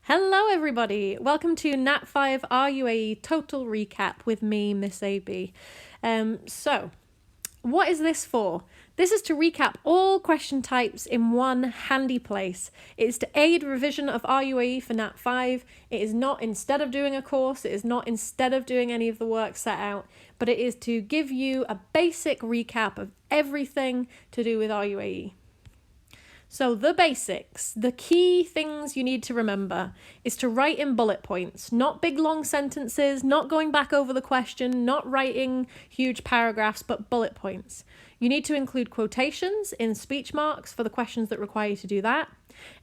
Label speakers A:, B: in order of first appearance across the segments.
A: Hello everybody, welcome to Nat 5 RUAE Total Recap with me, Miss AB. So, what is this for? This is to recap all question types in one handy place. It is to aid revision of RUAE for Nat 5. It is not instead of doing a course, it is not instead of doing any of the work set out, but it is to give you a basic recap of everything to do with RUAE. So the basics, the key things you need to remember is to write in bullet points, not big long sentences, not going back over the question, not writing huge paragraphs, but bullet points. You need to include quotations in speech marks for the questions that require you to do that.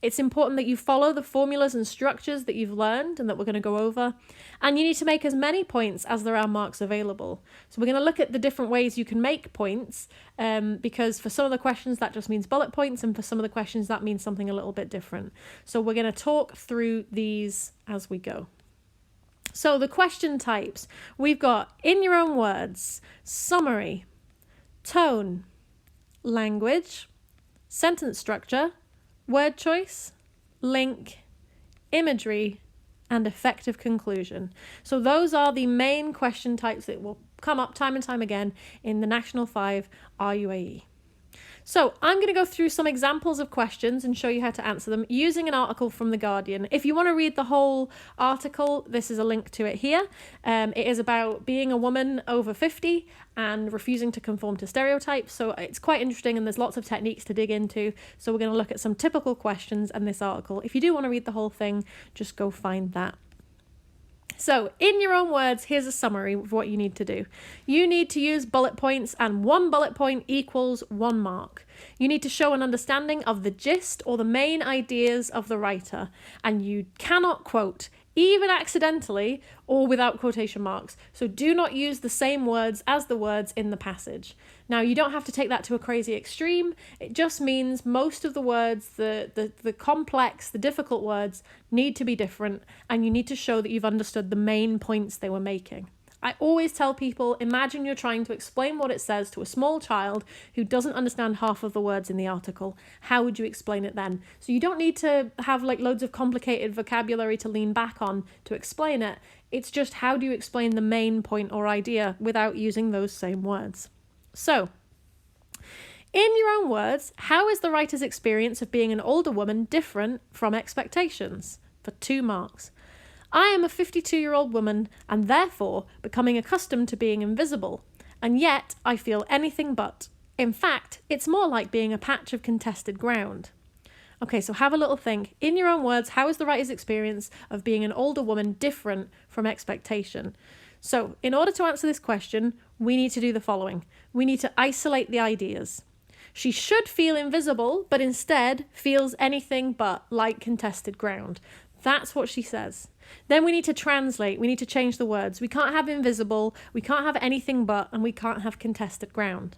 A: It's important that you follow the formulas and structures that you've learned and that we're going to go over. And you need to make as many points as there are marks available. So we're going to look at the different ways you can make points because for some of the questions that just means bullet points and for some of the questions that means something a little bit different. So we're going to talk through these as we go. So the question types, we've got in your own words, summary, tone, language, sentence structure, word choice, link, imagery, and effective conclusion. So those are the main question types that will come up time and time again in the National 5 RUAE. So I'm going to go through some examples of questions and show you how to answer them using an article from The Guardian. If you want to read the whole article, this is a link to it here. It is about being a woman over 50 and refusing to conform to stereotypes. So it's quite interesting and there's lots of techniques to dig into. So we're going to look at some typical questions in this article. If you do want to read the whole thing, just go find that. So, in your own words, here's a summary of what you need to do. You need to use bullet points, and one bullet point equals 1 mark. You need to show an understanding of the gist or the main ideas of the writer, and you cannot quote, even accidentally or without quotation marks. So do not use the same words as the words in the passage. Now, you don't have to take that to a crazy extreme. It just means most of the words, the complex, the difficult words need to be different, and you need to show that you've understood the main points they were making. I always tell people, imagine you're trying to explain what it says to a small child who doesn't understand half of the words in the article. How would you explain it then? So you don't need to have like loads of complicated vocabulary to lean back on to explain it. It's just how do you explain the main point or idea without using those same words? So, in your own words, how is the writer's experience of being an older woman different from expectations? For 2 marks. I am a 52-year-old woman and therefore becoming accustomed to being invisible, and yet I feel anything but. In fact, it's more like being a patch of contested ground. Okay, so have a little think. In your own words, how is the writer's experience of being an older woman different from expectation? So, in order to answer this question, we need to do the following. We need to isolate the ideas. She should feel invisible, but instead feels anything but like contested ground. That's what she says. Then we need to translate. We need to change the words. We can't have invisible, we can't have anything but, and we can't have contested ground.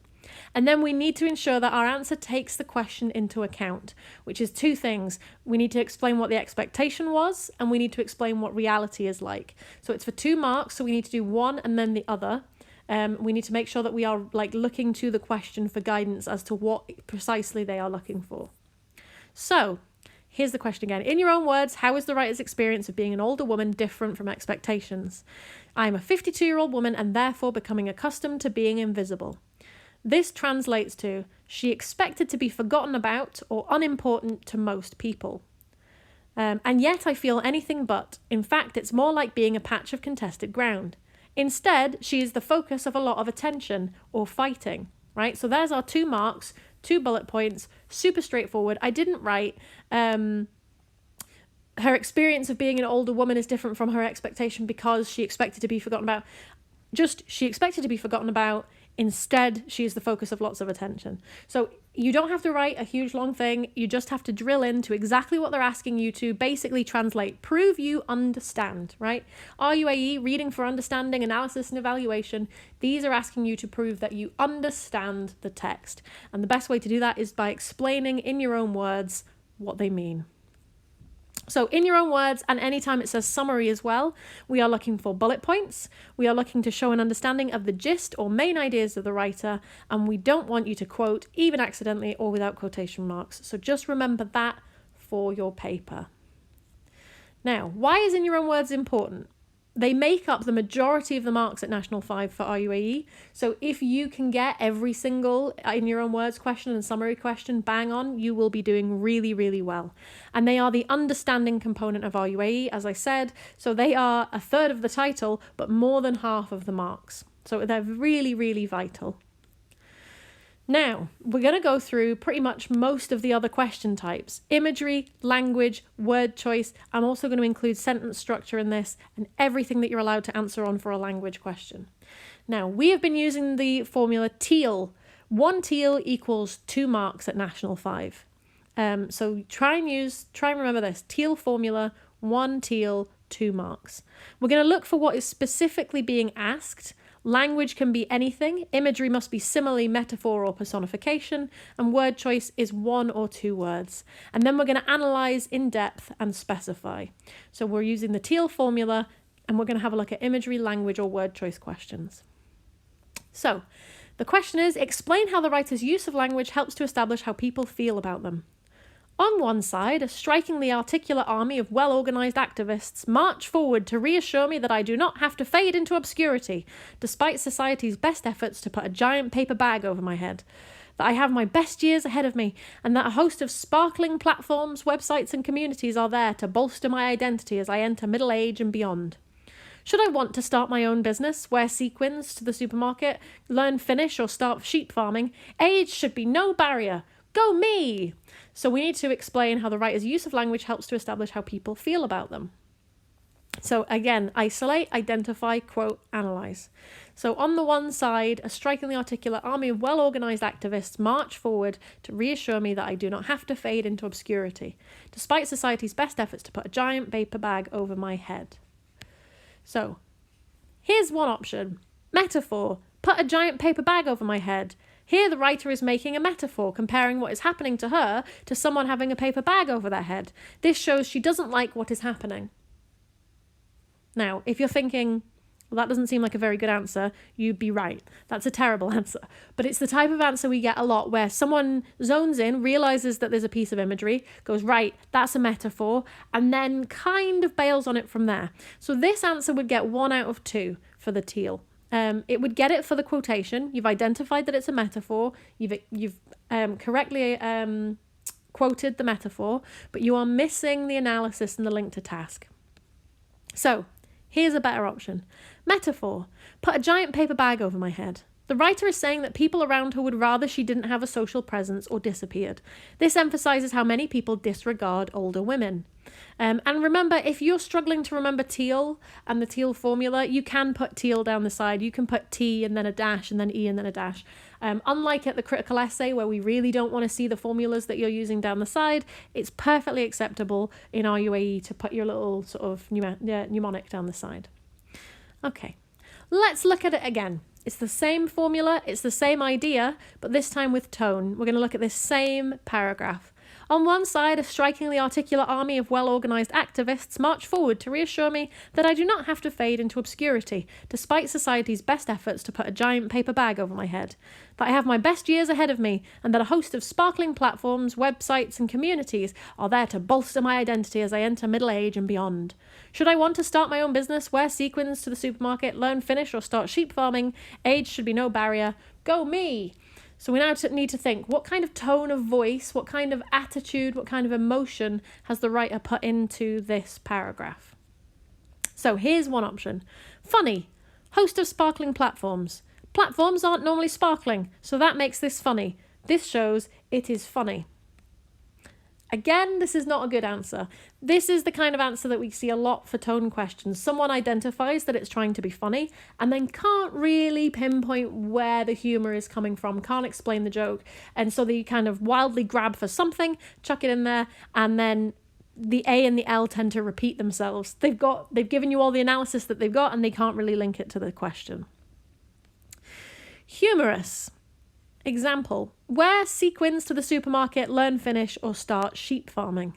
A: And then we need to ensure that our answer takes the question into account, which is 2 things. We need to explain what the expectation was, and we need to explain what reality is like. So it's for 2 marks, so we need to do one and then the other. We need to make sure that we are looking to the question for guidance as to what precisely they are looking for. So, here's the question again. In your own words, how is the writer's experience of being an older woman different from expectations? I am a 52-year-old woman and therefore becoming accustomed to being invisible. This translates to, she expected to be forgotten about or unimportant to most people. And yet I feel anything but. In fact, it's more like being a patch of contested ground. Instead, she is the focus of a lot of attention or fighting, right? So there's our 2 marks. 2 bullet points, super straightforward. I didn't write, her experience of being an older woman is different from her expectation because she expected to be forgotten about. Just, she expected to be forgotten about. Instead, she is the focus of lots of attention. So you don't have to write a huge long thing. You just have to drill into exactly what they're asking you to basically translate. Prove you understand, right? RUAE, reading for understanding, analysis and evaluation. These are asking you to prove that you understand the text. And the best way to do that is by explaining in your own words what they mean. So in your own words, and anytime it says summary as well, we are looking for bullet points. We are looking to show an understanding of the gist or main ideas of the writer, and we don't want you to quote even accidentally or without quotation marks. So just remember that for your paper. Now, why is in your own words important? They make up the majority of the marks at National 5 for RUAE. So if you can get every single in your own words question and summary question bang on, you will be doing really, really well. And they are the understanding component of RUAE, as I said. So they are a third of the title, but more than half of the marks. So they're really, really vital. Now, we're going to go through pretty much most of the other question types. Imagery, language, word choice. I'm also going to include sentence structure in this and everything that you're allowed to answer on for a language question. Now, we have been using the formula TEAL. 1 TEAL equals 2 marks at National 5. So try and remember this. TEAL formula, 1 TEAL, 2 marks. We're going to look for what is specifically being asked. Language can be anything, imagery must be simile, metaphor or personification, and word choice is 1 or 2 words. And then we're going to analyse in depth and specify. So we're using the TEAL formula and we're going to have a look at imagery, language or word choice questions. So the question is, explain how the writer's use of language helps to establish how people feel about them. On one side, a strikingly articulate army of well-organised activists march forward to reassure me that I do not have to fade into obscurity, despite society's best efforts to put a giant paper bag over my head, that I have my best years ahead of me, and that a host of sparkling platforms, websites and communities are there to bolster my identity as I enter middle age and beyond. Should I want to start my own business, wear sequins to the supermarket, learn Finnish or start sheep farming, age should be no barrier. Go me! So we need to explain how the writer's use of language helps to establish how people feel about them. So again, isolate, identify, quote, analyse. So on the one side, a strikingly articulate army of well-organised activists march forward to reassure me that I do not have to fade into obscurity, despite society's best efforts to put a giant paper bag over my head. So here's one option. Metaphor. Put a giant paper bag over my head. Here the writer is making a metaphor, comparing what is happening to her to someone having a paper bag over their head. This shows she doesn't like what is happening. Now, if you're thinking, well, that doesn't seem like a very good answer, you'd be right. That's a terrible answer. But it's the type of answer we get a lot where someone zones in, realises that there's a piece of imagery, goes, right, that's a metaphor, and then kind of bails on it from there. So this answer would get 1 out of 2 for the TEAL. It would get it for the quotation. You've identified that it's a metaphor. You've correctly quoted the metaphor, but you are missing the analysis and the link to task. So here's a better option. Metaphor. Put a giant paper bag over my head. The writer is saying that people around her would rather she didn't have a social presence or disappeared. This emphasises how many people disregard older women. And remember, if you're struggling to remember TEAL and the TEAL formula, you can put TEAL down the side. You can put T and then a dash and then E and then a dash. Unlike at the critical essay where we really don't want to see the formulas that you're using down the side, it's perfectly acceptable in RUAE to put your little sort of mnemonic down the side. Okay, let's look at it again. It's the same formula, it's the same idea, but this time with tone. We're going to look at this same paragraph. On one side, a strikingly articulate army of well-organised activists march forward to reassure me that I do not have to fade into obscurity, despite society's best efforts to put a giant paper bag over my head, that I have my best years ahead of me, and that a host of sparkling platforms, websites and communities are there to bolster my identity as I enter middle age and beyond. Should I want to start my own business, wear sequins to the supermarket, learn Finnish or start sheep farming, age should be no barrier. Go me! So we now need to think, what kind of tone of voice, what kind of attitude, what kind of emotion has the writer put into this paragraph? So here's one option. Funny. Host of sparkling platforms. Platforms aren't normally sparkling, so that makes this funny. This shows it is funny. Again, this is not a good answer. This is the kind of answer that we see a lot for tone questions. Someone identifies that it's trying to be funny and then can't really pinpoint where the humour is coming from, can't explain the joke. And so they kind of wildly grab for something, chuck it in there, and then the A and the L tend to repeat themselves. They've given you all the analysis that they've got and they can't really link it to the question. Humorous. Example, wear sequins to the supermarket, learn Finnish, or start sheep farming.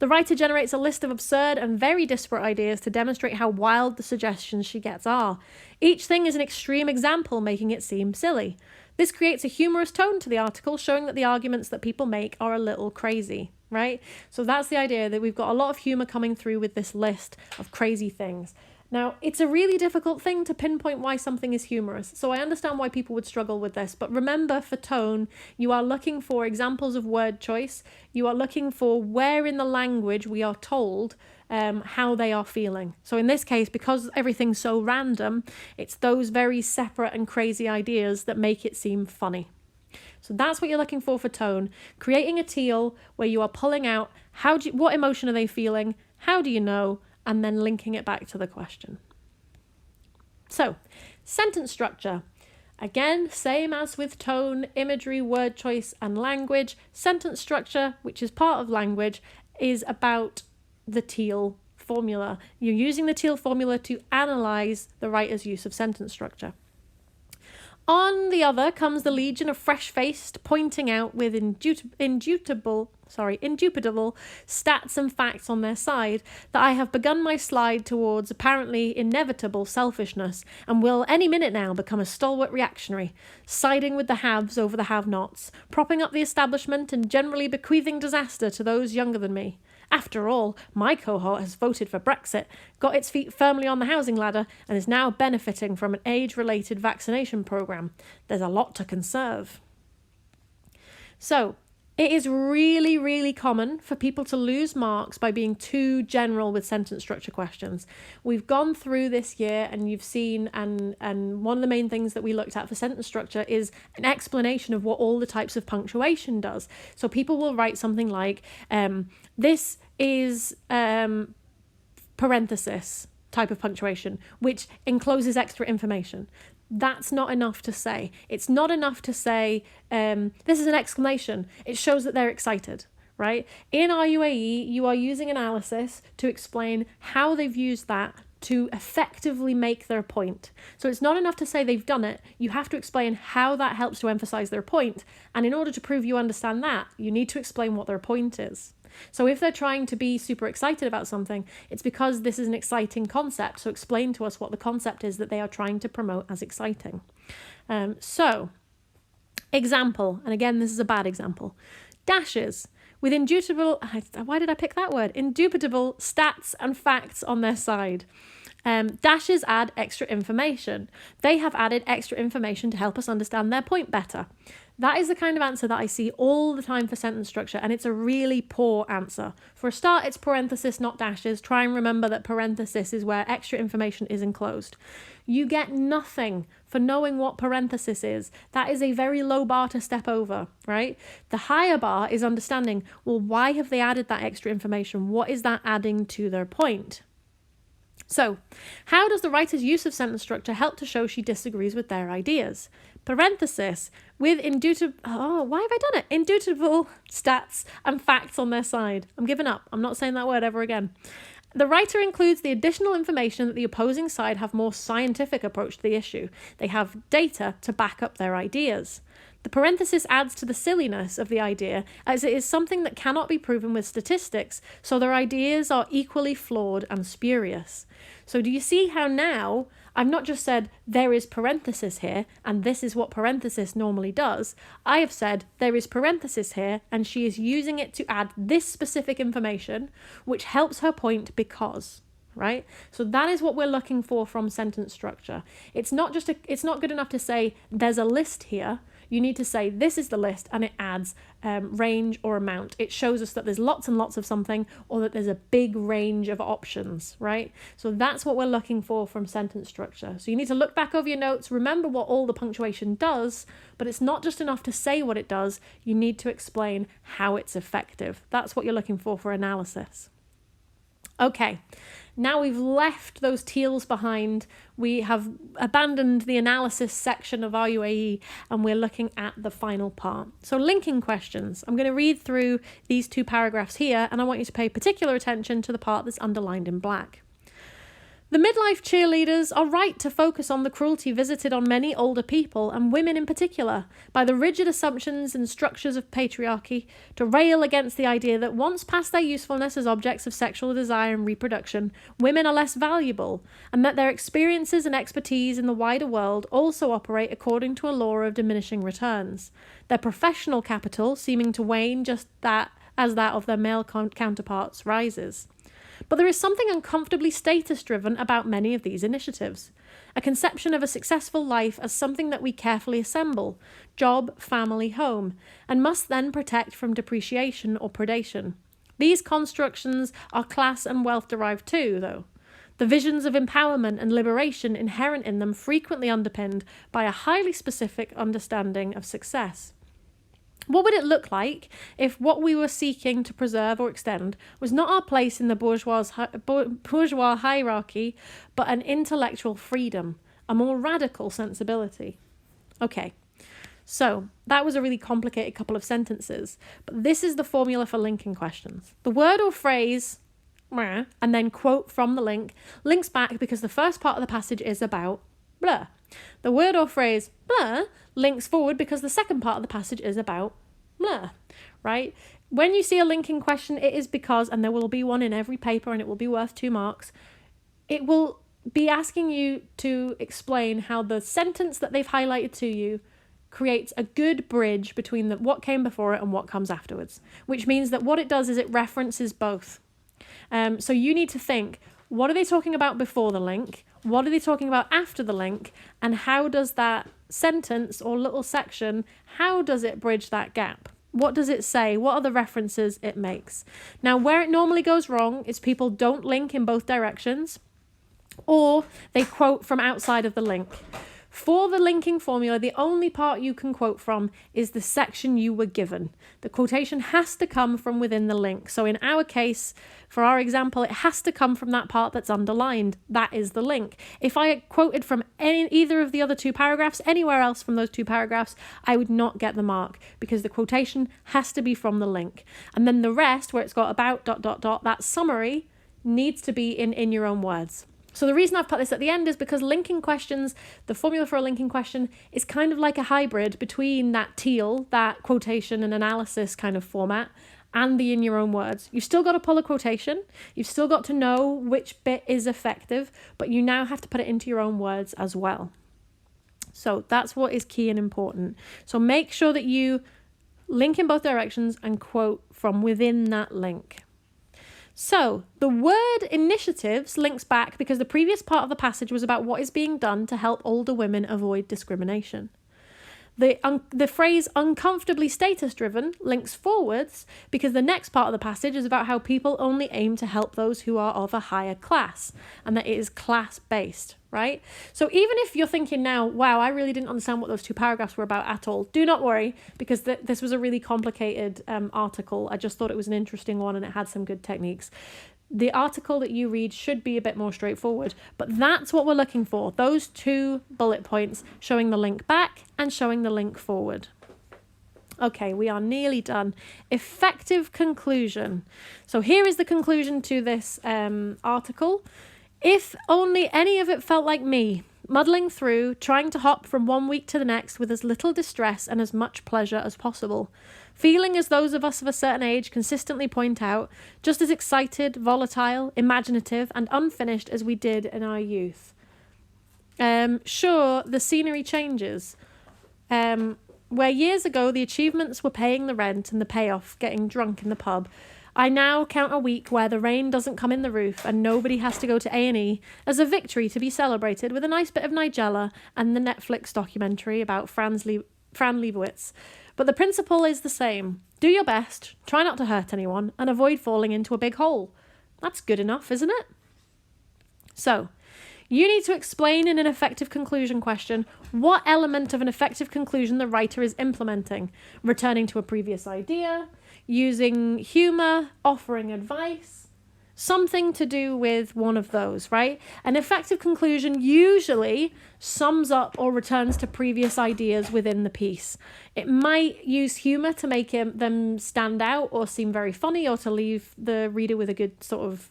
A: The writer generates a list of absurd and very disparate ideas to demonstrate how wild the suggestions she gets are. Each thing is an extreme example, making it seem silly. This creates a humorous tone to the article, showing that the arguments that people make are a little crazy. right? So that's the idea, that we've got a lot of humor coming through with this list of crazy things. Now, it's a really difficult thing to pinpoint why something is humorous, so I understand why people would struggle with this, but remember, for tone, you are looking for examples of word choice, you are looking for where in the language we are told how they are feeling. So in this case, because everything's so random, it's those very separate and crazy ideas that make it seem funny. So that's what you're looking for tone. Creating a teal where you are pulling out what emotion are they feeling, how do you know, and then linking it back to the question. So, sentence structure. Again, same as with tone, imagery, word choice, and language. Sentence structure, which is part of language, is about the teal formula. You're using the teal formula to analyze the writer's use of sentence structure. On the other comes the legion of fresh-faced, pointing out with indubitable stats and facts on their side that I have begun my slide towards apparently inevitable selfishness and will any minute now become a stalwart reactionary, siding with the haves over the have-nots, propping up the establishment and generally bequeathing disaster to those younger than me. After all, my cohort has voted for Brexit, got its feet firmly on the housing ladder, and is now benefiting from an age-related vaccination programme. There's a lot to conserve. So, it is really, really common for people to lose marks by being too general with sentence structure questions. We've gone through this year and you've seen, and one of the main things that we looked at for sentence structure is an explanation of what all the types of punctuation does. So people will write something like, this is parenthesis type of punctuation, which encloses extra information. That's not enough to say. It's not enough to say, this is an exclamation. It shows that they're excited, right? In RUAE, you are using analysis to explain how they've used that to effectively make their point. So it's not enough to say they've done it. You have to explain how that helps to emphasize their point. And in order to prove you understand that, you need to explain what their point is. So if they're trying to be super excited about something, it's because this is an exciting concept. So explain to us what the concept is that they are trying to promote as exciting. So, example, and again, this is a bad example. Dashes with indubitable, why did I pick that word? Indubitable stats and facts on their side. Dashes add extra information. They have added extra information to help us understand their point better. That is the kind of answer that I see all the time for sentence structure, and it's a really poor answer. For a start, it's parenthesis, not dashes. Try and remember that parenthesis is where extra information is enclosed. You get nothing for knowing what parenthesis is. That is a very low bar to step over, right? The higher bar is understanding, well, why have they added that extra information? What is that adding to their point? So, how does the writer's use of sentence structure help to show she disagrees with their ideas? Parenthesis with indubitable stats and facts on their side. I'm giving up. I'm not saying that word ever again. The writer includes the additional information that the opposing side have more scientific approach to the issue. They have data to back up their ideas. The parenthesis adds to the silliness of the idea, as it is something that cannot be proven with statistics, so their ideas are equally flawed and spurious. So do you see how now I've not just said there is parenthesis here and this is what parenthesis normally does. I have said there is parenthesis here and she is using it to add this specific information which helps her point because, right? So that is what we're looking for from sentence structure. It's not good enough to say there's a list here. You need to say this is the list and it adds range or amount. It shows us that there's lots and lots of something or that there's a big range of options, right? So that's what we're looking for from sentence structure. So you need to look back over your notes, remember what all the punctuation does, but it's not just enough to say what it does. You need to explain how it's effective. That's what you're looking for analysis. Okay, now we've left those teals behind. We have abandoned the analysis section of RUAE and we're looking at the final part. So linking questions. I'm going to read through these two paragraphs here and I want you to pay particular attention to the part that's underlined in black. The midlife cheerleaders are right to focus on the cruelty visited on many older people, and women in particular, by the rigid assumptions and structures of patriarchy, to rail against the idea that once past their usefulness as objects of sexual desire and reproduction, women are less valuable, and that their experiences and expertise in the wider world also operate according to a law of diminishing returns. Their professional capital seeming to wane just as that of their male counterparts rises. But there is something uncomfortably status-driven about many of these initiatives. A conception of a successful life as something that we carefully assemble, job, family, home, and must then protect from depreciation or predation. These constructions are class and wealth-derived too, though. The visions of empowerment and liberation inherent in them frequently underpinned by a highly specific understanding of success. What would it look like if what we were seeking to preserve or extend was not our place in the bourgeois hierarchy, but an intellectual freedom, a more radical sensibility? Okay, so that was a really complicated couple of sentences, but this is the formula for linking questions. The word or phrase, and then quote from the link, links back because the first part of the passage is about blah. The word or phrase blah links forward because the second part of the passage is about blah, right? When you see a linking question, it is because, and there will be one in every paper and it will be worth 2 marks, it will be asking you to explain how the sentence that they've highlighted to you creates a good bridge between what came before it and what comes afterwards, which means that what it does is it references both. So you need to think, what are they talking about before the link? What are they talking about after the link? And how does that sentence or little section, how does it bridge that gap? What does it say? What are the references it makes? Now, where it normally goes wrong is people don't link in both directions, or they quote from outside of the link. For the linking formula, the only part you can quote from is the section you were given. The quotation has to come from within the link. So in our case, for our example, it has to come from that part that's underlined. That is the link. If I quoted from either of the other 2 paragraphs, anywhere else from those 2 paragraphs, I would not get the mark because the quotation has to be from the link. And then the rest, where it's got about ... that summary needs to be in your own words. So the reason I've put this at the end is because linking questions, the formula for a linking question is kind of like a hybrid between that teal, that quotation and analysis kind of format, and the in your own words. You've still got to pull a quotation. You've still got to know which bit is effective, but you now have to put it into your own words as well. So that's what is key and important. So make sure that you link in both directions and quote from within that link. So the word initiatives links back because the previous part of the passage was about what is being done to help older women avoid discrimination. The phrase uncomfortably status-driven links forwards because the next part of the passage is about how people only aim to help those who are of a higher class, and that it is class-based, right? So even if you're thinking now, wow, I really didn't understand what those 2 paragraphs were about at all, do not worry, because this was a really complicated article. I just thought it was an interesting one and it had some good techniques. The article that you read should be a bit more straightforward, but that's what we're looking for. Those 2 bullet points showing the link back and showing the link forward. Okay, we are nearly done. Effective conclusion. So here is the conclusion to this article. If only any of it felt like me, muddling through, trying to hop from one week to the next with as little distress and as much pleasure as possible. Feeling, as those of us of a certain age consistently point out, just as excited, volatile, imaginative, and unfinished as we did in our youth. Sure, the scenery changes. Where years ago the achievements were paying the rent and the payoff getting drunk in the pub, I now count a week where the rain doesn't come in the roof and nobody has to go to A&E as a victory to be celebrated with a nice bit of Nigella and the Netflix documentary about Fran Lebowitz. But the principle is the same. Do your best, try not to hurt anyone, and avoid falling into a big hole. That's good enough, isn't it? So, you need to explain in an effective conclusion question what element of an effective conclusion the writer is implementing. Returning to a previous idea, using humour, offering advice, something to do with one of those, right? An effective conclusion usually sums up or returns to previous ideas within the piece. It might use humour to make them stand out or seem very funny or to leave the reader with a good sort of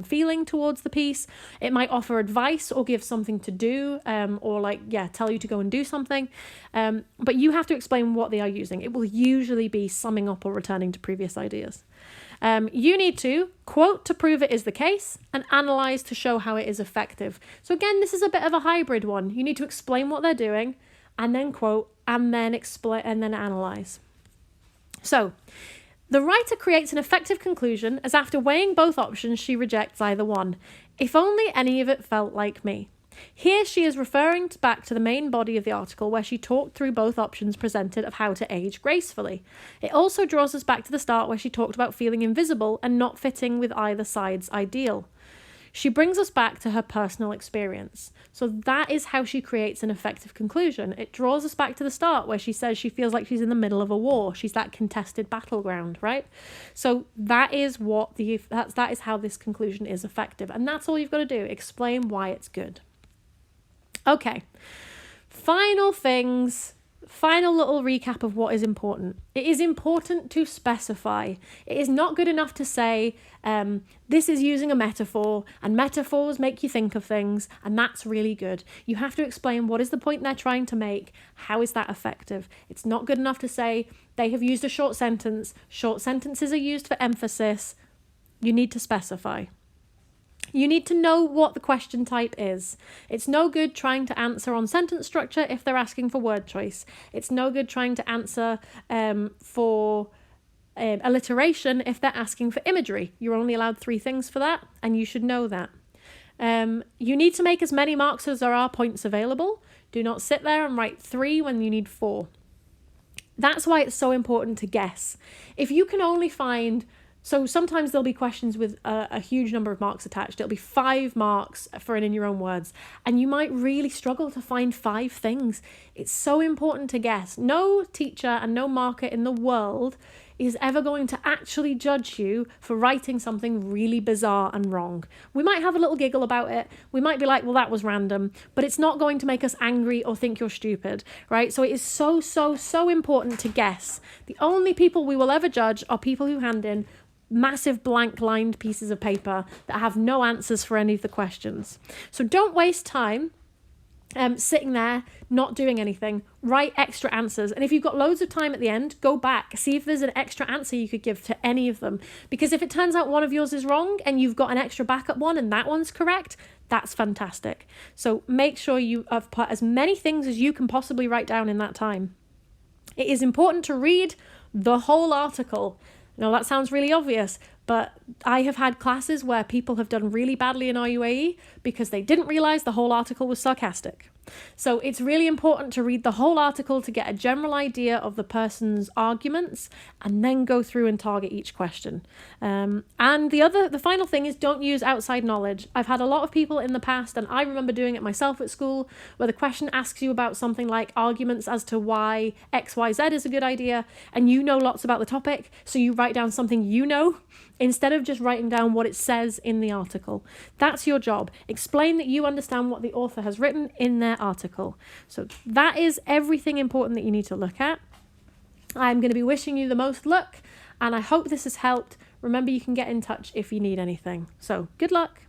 A: feeling towards the piece. It might offer advice or give something to do or tell you to go and do something. But you have to explain what they are using. It will usually be summing up or returning to previous ideas. You need to quote to prove it is the case and analyse to show how it is effective. So again, this is a bit of a hybrid one. You need to explain what they're doing and then quote and then explain and then analyse. So The writer creates an effective conclusion as after weighing both options, she rejects either one. If only any of it felt like me. Here she is referring back to the main body of the article where she talked through both options presented of how to age gracefully. It also draws us back to the start where she talked about feeling invisible and not fitting with either side's ideal. She brings us back to her personal experience. So that is how she creates an effective conclusion. It draws us back to the start where she says she feels like she's in the middle of a war. She's that contested battleground, right? So that is that is how this conclusion is effective. And that's all you've got to do. Explain why it's good. Okay. Final little recap of what is important. It is important to specify. It is not good enough to say, this is using a metaphor, and metaphors make you think of things, and that's really good. You have to explain what is the point they're trying to make. How is that effective? It's not good enough to say they have used a short sentence. Short sentences are used for emphasis. You need to specify. You need to know what the question type is. It's no good trying to answer on sentence structure if they're asking for word choice. It's no good trying to answer for alliteration if they're asking for imagery. You're only allowed 3 things for that, and you should know that. You need to make as many marks as there are points available. Do not sit there and write 3 when you need 4. That's why it's so important to guess. If you can only find... So sometimes there'll be questions with a huge number of marks attached. It'll be 5 marks for an in your own words. And you might really struggle to find 5 things. It's so important to guess. No teacher and no marker in the world is ever going to actually judge you for writing something really bizarre and wrong. We might have a little giggle about it. We might be like, well, that was random. But it's not going to make us angry or think you're stupid, right? So it is so, so, so important to guess. The only people we will ever judge are people who hand in massive blank lined pieces of paper that have no answers for any of the questions. So don't waste time sitting there not doing anything. Write extra answers, and if you've got loads of time at the end, go back, see if there's an extra answer you could give to any of them, because if it turns out one of yours is wrong and you've got an extra backup one and that one's correct, that's fantastic. So make sure you have put as many things as you can possibly write down in that time. It is important to read the whole article. Now, that sounds really obvious, but I have had classes where people have done really badly in RUAE because they didn't realise the whole article was sarcastic. So it's really important to read the whole article to get a general idea of the person's arguments and then go through and target each question. And the final thing is, don't use outside knowledge. I've had a lot of people in the past, and I remember doing it myself at school, where the question asks you about something like arguments as to why XYZ is a good idea, and you know lots about the topic, so you write down something you know, instead of just writing down what it says in the article. That's your job. Explain that you understand what the author has written in their article. So that is everything important that you need to look at. I'm going to be wishing you the most luck, and I hope this has helped. Remember, you can get in touch if you need anything. So good luck.